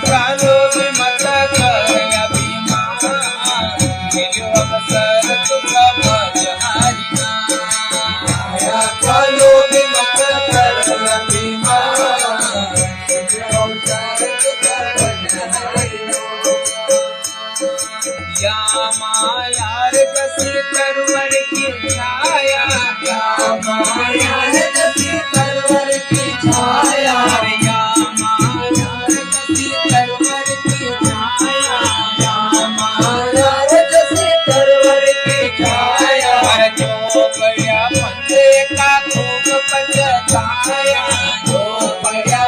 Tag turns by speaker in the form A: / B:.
A: कालो भी मत कर अभिमान मिलो अवसर तुका भज हरि नाम कालो भी मत कर अभिमान मिलो अवसर तुका भज हरि या मायार कसी करवर की छाया या मायार कसी करवर की छाया या मायार कसी करवर की छाया या मायार कसी करवर की छाया जो गया फंदे का खूब पछताया जो गया